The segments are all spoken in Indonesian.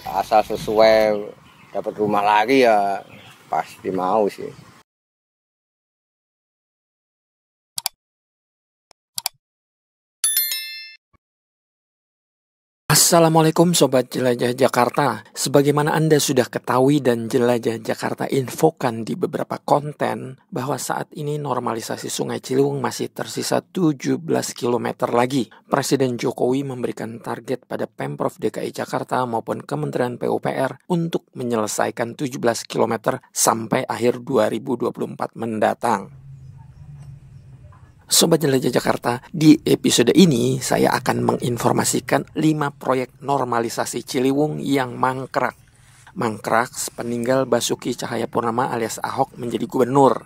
asal sesuai dapat rumah lagi ya pasti mau sih. Assalamualaikum Sobat Jelajah Jakarta. Sebagaimana Anda sudah ketahui dan Jelajah Jakarta infokan di beberapa konten bahwa saat ini normalisasi Sungai Ciliwung masih tersisa 17 km lagi. Presiden Jokowi memberikan target pada Pemprov DKI Jakarta maupun Kementerian PUPR untuk menyelesaikan 17 km sampai akhir 2024 mendatang. Sobat Jelajah Jakarta, di episode ini saya akan menginformasikan 5 proyek normalisasi Ciliwung yang mangkrak. Mangkrak sepeninggal Basuki Cahayapurnama alias Ahok menjadi gubernur.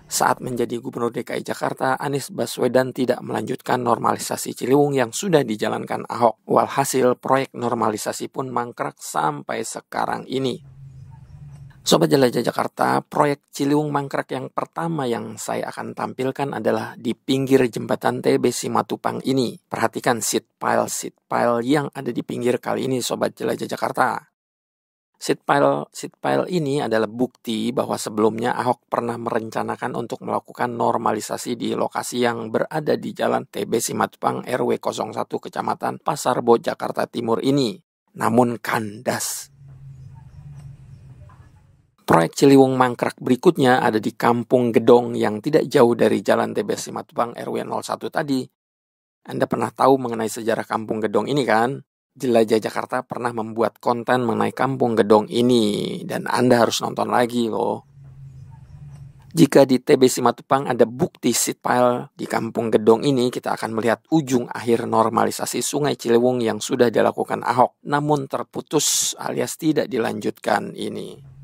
Saat menjadi gubernur DKI Jakarta, Anies Baswedan tidak melanjutkan normalisasi Ciliwung yang sudah dijalankan Ahok. Walhasil, proyek normalisasi pun mangkrak sampai sekarang ini. Sobat Jelajah Jakarta, proyek Ciliwung mangkrak yang pertama yang saya akan tampilkan adalah di pinggir jembatan TB Simatupang ini. Perhatikan seat pile yang ada di pinggir kali ini, Sobat Jelajah Jakarta. Seat pile ini adalah bukti bahwa sebelumnya Ahok pernah merencanakan untuk melakukan normalisasi di lokasi yang berada di Jalan TB Simatupang RW 01 Kecamatan Pasar Bo, Jakarta Timur ini. Namun kandas. Proyek Ciliwung mangkrak berikutnya ada di Kampung Gedong yang tidak jauh dari Jalan TB Simatupang RW 01 tadi. Anda pernah tahu mengenai sejarah Kampung Gedong ini kan? Jelajah Jakarta pernah membuat konten mengenai Kampung Gedong ini dan Anda harus nonton lagi loh. Jika di TB Simatupang ada bukti seat pile di Kampung Gedong ini, kita akan melihat ujung akhir normalisasi Sungai Ciliwung yang sudah dilakukan Ahok, namun terputus alias tidak dilanjutkan ini.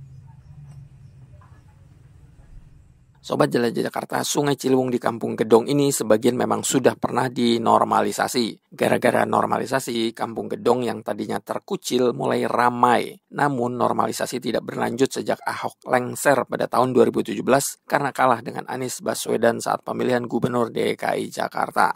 Sobat Jelajah Jakarta, Sungai Ciliwung di Kampung Gedong ini sebagian memang sudah pernah dinormalisasi. Gara-gara normalisasi, Kampung Gedong yang tadinya terkucil mulai ramai. Namun normalisasi tidak berlanjut sejak Ahok lengser pada tahun 2017 karena kalah dengan Anies Baswedan saat pemilihan Gubernur DKI Jakarta.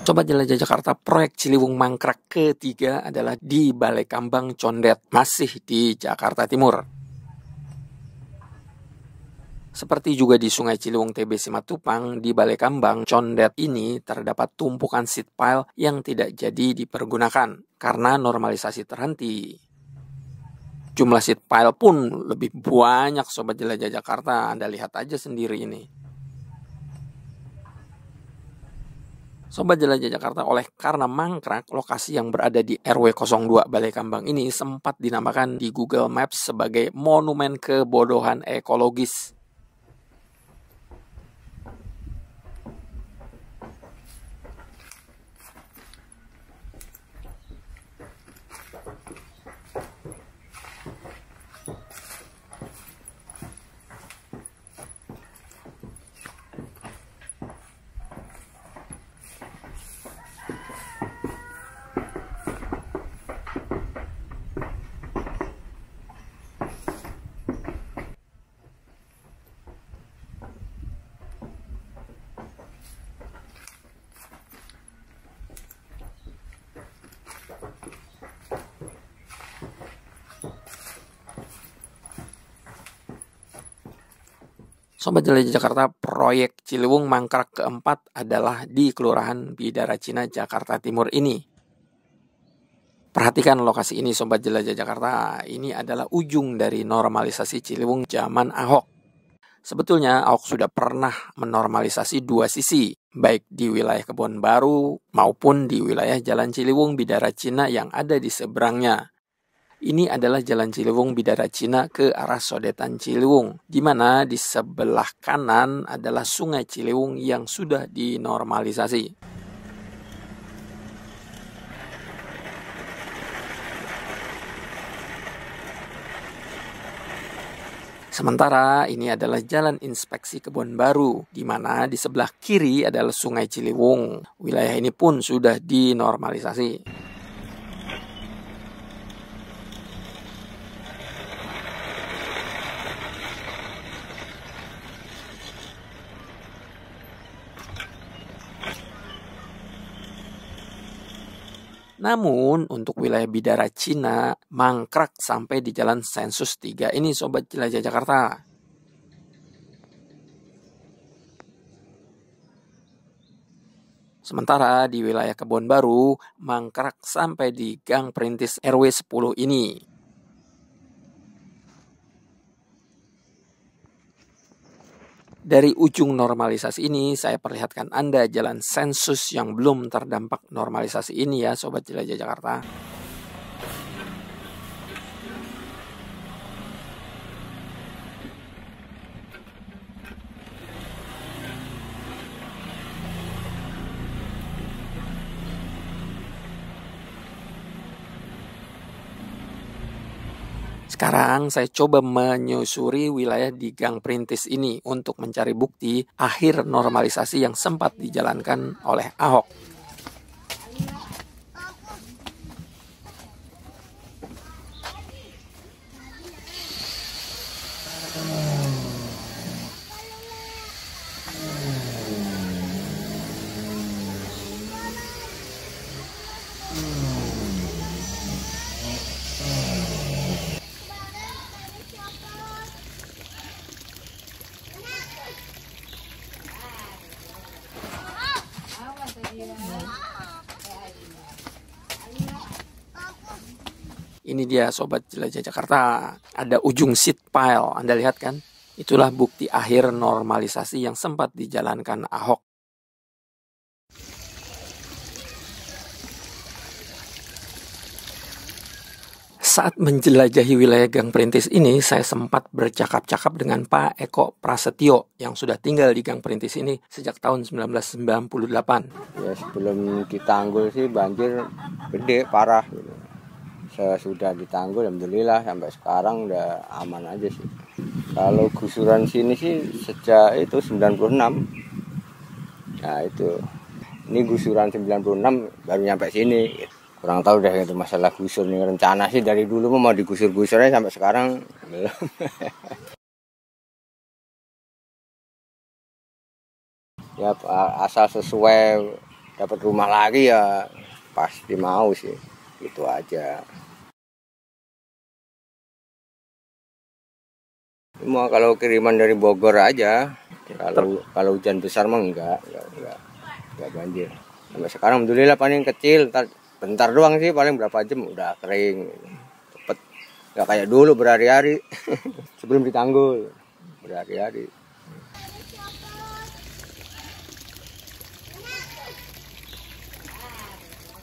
Sobat Jelajah Jakarta, proyek Ciliwung mangkrak ketiga adalah di Balai Kambang Condet, masih di Jakarta Timur. Seperti juga di Sungai Ciliwung TB Simatupang, di Balai Kambang Condet ini terdapat tumpukan seat pile yang tidak jadi dipergunakan karena normalisasi terhenti. Jumlah seat pile pun lebih banyak, Sobat Jelajah Jakarta. Anda lihat aja sendiri ini. Sobat Jelajah Jakarta, oleh karena mangkrak, lokasi yang berada di RW 02 Balai Kambang ini sempat dinamakan di Google Maps sebagai Monumen Kebodohan Ekologis. Sobat Jelajah Jakarta, proyek Ciliwung mangkrak keempat adalah di Kelurahan Bidara Cina, Jakarta Timur ini. Perhatikan lokasi ini, Sobat Jelajah Jakarta. Ini adalah ujung dari normalisasi Ciliwung zaman Ahok. Sebetulnya Ahok sudah pernah menormalisasi dua sisi, baik di wilayah Kebon Baru maupun di wilayah Jalan Ciliwung Bidara Cina yang ada di seberangnya. Ini adalah Jalan Ciliwung Bidara Cina ke arah Sodetan Ciliwung, di mana di sebelah kanan adalah Sungai Ciliwung yang sudah dinormalisasi. Sementara ini adalah Jalan Inspeksi Kebon Baru, di mana di sebelah kiri adalah Sungai Ciliwung. Wilayah ini pun sudah dinormalisasi. Namun untuk wilayah Bidara Cina mangkrak sampai di Jalan Sensus 3 ini Sobat Jelajah Jakarta. Sementara di wilayah Kebon Baru mangkrak sampai di Gang Perintis RW 10 ini. Dari ujung normalisasi ini saya perlihatkan Anda jalan sensus yang belum terdampak normalisasi ini ya Sobat Jelajah Jakarta. Sekarang saya coba menyusuri wilayah di Gang Perintis ini untuk mencari bukti akhir normalisasi yang sempat dijalankan oleh Ahok. Ini dia Sobat Jelajah Jakarta, ada ujung seat pile, Anda lihat kan? Itulah bukti akhir normalisasi yang sempat dijalankan Ahok. Saat menjelajahi wilayah Gang Perintis ini, saya sempat bercakap-cakap dengan Pak Eko Prasetyo yang sudah tinggal di Gang Perintis ini sejak tahun 1998. Ya sebelum ditanggul sih banjir gede, parah gitu. Sesudah ditanggul alhamdulillah sampai sekarang udah aman aja sih. Kalau gusuran sini sih sejak itu 96. Nah itu. Ini gusuran 96 baru nyampe sini. Kurang tahu deh itu masalah gusur nih, rencana sih dari dulu mau digusur-gusurnya sampai sekarang belum. Ya asal sesuai dapat rumah lagi ya pasti mau sih. Itu aja. Cuma kalau kiriman dari Bogor aja, kalau hujan besar mah enggak banjir. Sampai sekarang alhamdulillah paling kecil, bentar doang sih, paling berapa jam udah kering. Cepet, nggak kayak dulu berhari-hari sebelum ditanggul, berhari-hari.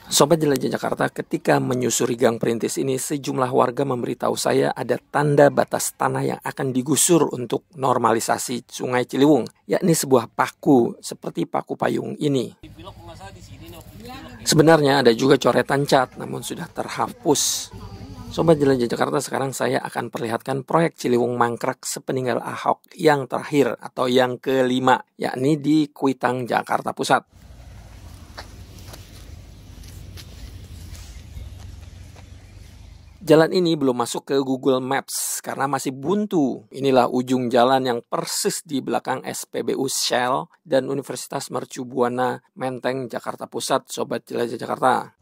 Sobat Jelajah Jakarta, ketika menyusuri Gang Perintis ini, sejumlah warga memberitahu saya ada tanda batas tanah yang akan digusur untuk normalisasi Sungai Ciliwung, yakni sebuah paku seperti paku payung ini. Sebenarnya ada juga coretan cat, namun sudah terhapus. Sobat Jelajah Jakarta, sekarang saya akan perlihatkan proyek Ciliwung mangkrak sepeninggal Ahok yang terakhir atau yang kelima, yakni di Kuitang, Jakarta Pusat. Jalan ini belum masuk ke Google Maps karena masih buntu. Inilah ujung jalan yang persis di belakang SPBU Shell dan Universitas Mercu Buana Menteng, Jakarta Pusat, Sobat Jelajah Jakarta.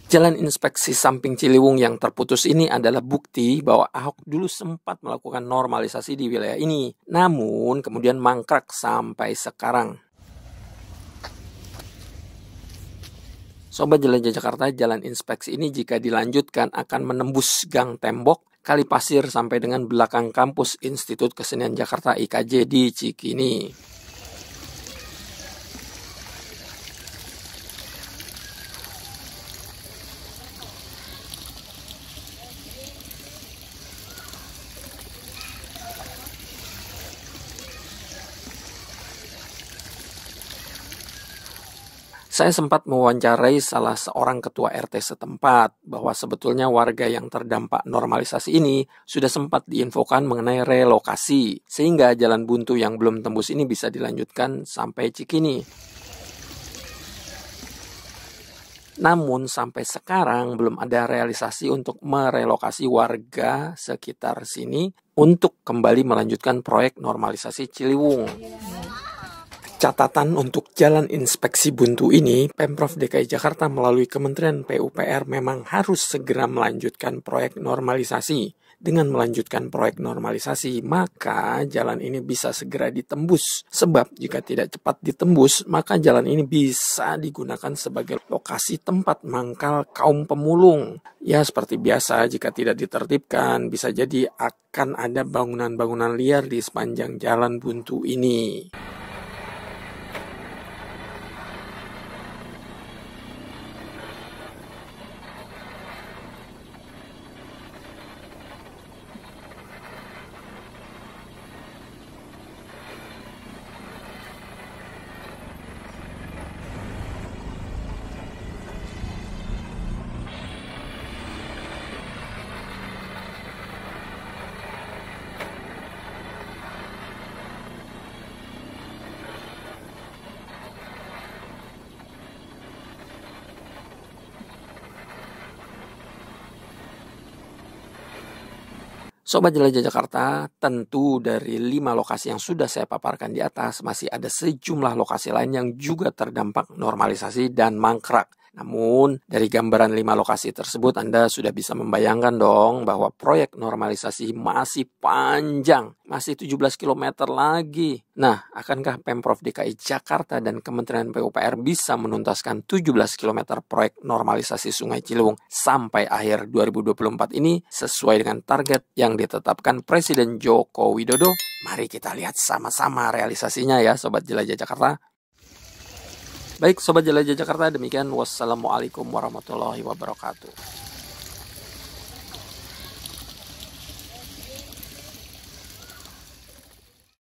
Jalan inspeksi samping Ciliwung yang terputus ini adalah bukti bahwa Ahok dulu sempat melakukan normalisasi di wilayah ini. Namun kemudian mangkrak sampai sekarang. Sobat Jelajah Jakarta, jalan inspeksi ini jika dilanjutkan akan menembus gang tembok, kali pasir sampai dengan belakang kampus Institut Kesenian Jakarta IKJ di Cikini. Saya sempat mewawancarai salah seorang ketua RT setempat bahwa sebetulnya warga yang terdampak normalisasi ini sudah sempat diinfokan mengenai relokasi, sehingga jalan buntu yang belum tembus ini bisa dilanjutkan sampai Cikini. Namun sampai sekarang belum ada realisasi untuk merelokasi warga sekitar sini untuk kembali melanjutkan proyek normalisasi Ciliwung. Catatan untuk jalan inspeksi buntu ini, Pemprov DKI Jakarta melalui Kementerian PUPR memang harus segera melanjutkan proyek normalisasi. Dengan melanjutkan proyek normalisasi, maka jalan ini bisa segera ditembus. Sebab jika tidak cepat ditembus, maka jalan ini bisa digunakan sebagai lokasi tempat mangkal kaum pemulung. Ya, seperti biasa, jika tidak ditertibkan, bisa jadi akan ada bangunan-bangunan liar di sepanjang jalan buntu ini. Sobat Jelajah Jakarta, tentu dari 5 lokasi yang sudah saya paparkan di atas, masih ada sejumlah lokasi lain yang juga terdampak normalisasi dan mangkrak. Namun, dari gambaran 5 lokasi tersebut, Anda sudah bisa membayangkan dong bahwa proyek normalisasi masih panjang, masih 17 km lagi. Nah, akankah Pemprov DKI Jakarta dan Kementerian PUPR bisa menuntaskan 17 km proyek normalisasi Sungai Ciliwung sampai akhir 2024 ini sesuai dengan target yang ditetapkan Presiden Joko Widodo? Mari kita lihat sama-sama realisasinya ya, Sobat Jelajah Jakarta. Baik Sobat Jelajah Jakarta, demikian wassalamualaikum warahmatullahi wabarakatuh.